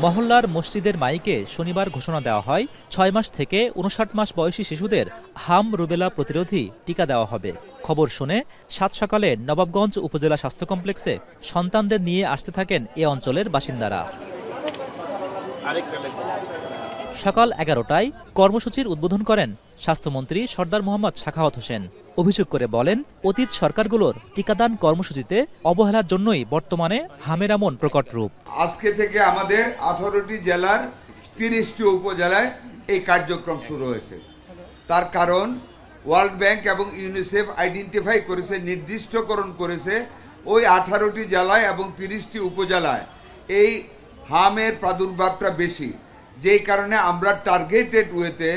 মহল্লার মসজিদের মাইকে শনিবার ঘোষণা দেওয়া হয় ৬ মাস থেকে ৫৯ মাস বয়সী শিশুদের হাম রুবেলা প্রতিরোধী টিকা দেওয়া হবে। খবর শুনে সাত সকালে নবাবগঞ্জ উপজেলা স্বাস্থ্য কমপ্লেক্সে সন্তানদের নিয়ে আসতে থাকেন এ অঞ্চলের বাসিন্দারা। সকাল ১১টায় কর্মসূচির উদ্বোধন করেন স্বাস্থ্যমন্ত্রী সরদার মোহাম্মদ সাখাওয়াত হোসেন। অভিযোগ করে বলেন, অতীত সরকারগুলোর টিকাদান কর্মসূচিতে অবহেলার জন্যই বর্তমানে হামের এমন প্রকট রূপ। আজকে থেকে আমাদের 18টি জেলার 30টি উপজেলায় এই কার্যক্রম শুরু হয়েছে। তার কারণ ওয়ার্ল্ড ব্যাংক এবং ইউনিসেফ আইডেন্টিফাই করেছে, নির্দিষ্টকরণ করেছে ওই 18টি জেলায় এবং 30টি উপজেলায় এই হামের প্রাদুর্ভাবটা বেশি। যেই কারণে আমরা টার্গেটেড ওয়েতে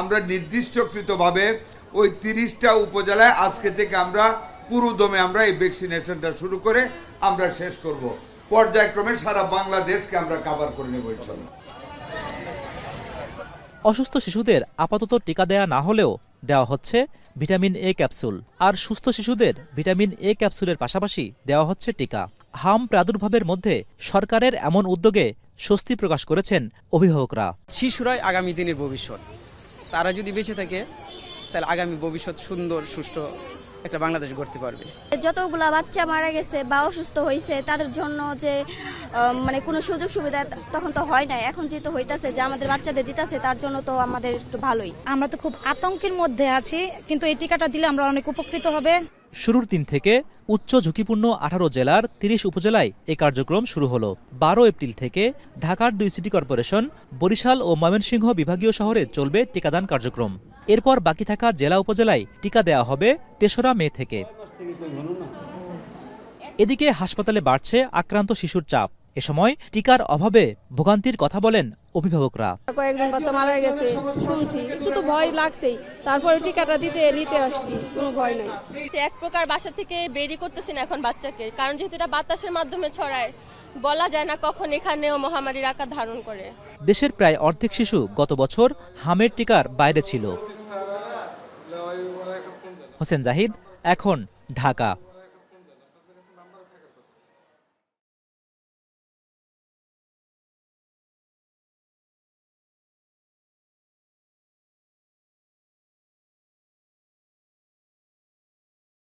আমরা নির্দিষ্টকৃতভাবে ওই 30টা উপজেলায় আজকে থেকে আমরা পুরোদমে আমরা এই ভ্যাকসিনেশনটা শুরু করে আমরা শেষ করব। পর্যায়ক্রমে সারা বাংলাদেশকে আমরা কভার করে নেব ইনশাআল্লাহ। অসুস্থ শিশুদের আপাতত টিকা দেয়া না হলেও দেওয়া হচ্ছে ভিটামিন এ ক্যাপসুল। আর সুস্থ শিশুদের ভিটামিন এ ক্যাপসুলের পাশাপাশি দেওয়া হচ্ছে টিকা। হাম প্রাদুর্ভাবের মধ্যে সরকারের এমন উদ্যোগে স্বস্তি প্রকাশ করেছেন অভিভাবকরা। শিশুরাই আগামী দিনের ভবিষ্যৎ। তারা যদি বেঁচে থাকে তাহলে আগামী ভবিষ্যৎ সুন্দর সুষ্ঠু একটা বাংলাদেশ গড়তে পারবে। যতগুলা বাচ্চা মারা গেছে বা অসুস্থ হয়েছে তাদের জন্য যে মানে কোনো সুযোগ সুবিধা তখন তো হয় না, এখন যেহেতু হইতাছে যে আমাদের বাচ্চাদের দিতেছে তার জন্য তো আমাদের একটু ভালোই। আমরা তো খুব আতঙ্কের মধ্যে আছি, কিন্তু এই টিকাটা দিলে আমরা অনেক উপকৃত হবে। শুরুর দিন থেকে উচ্চ ঝুঁকিপূর্ণ 18 জেলার 30 উপজেলায় এই কার্যক্রম শুরু হলো। 12 এপ্রিল থেকে ঢাকার 2 সিটি কর্পোরেশন, বরিশাল ও ময়মনসিংহ বিভাগীয় শহরে চলবে টিকাদান কার্যক্রম। এরপর বাকি থাকা জেলা উপজেলায় টিকা দেওয়া হবে 3রা মে থেকে। এদিকে হাসপাতালে বাড়ছে আক্রান্ত শিশুর চাপ। এ সময় টিকার অভাবে ভোগান্তির কথা বলেন অভিভাবকরা। কয়েকজন বাচ্চা মারা গেছে শুনছি, একটু তো ভয় লাগছেই, তারপরে টিকাটা নিতে আসছি, কোনো ভয় নাই। এক প্রকার বাসা থেকে বেরি করতেছি না এখন বাচ্চাকে, কারণ যেহেতু এটা বাতাসের মাধ্যমে ছড়ায়, বলা যায় না কখন এখানেও মহামারীর আকার ধারণ করে। দেশের প্রায় অর্ধেক শিশু গত বছর হামের টিকার বাইরে ছিল। হোসেন জাহিদ, এখন, ঢাকা।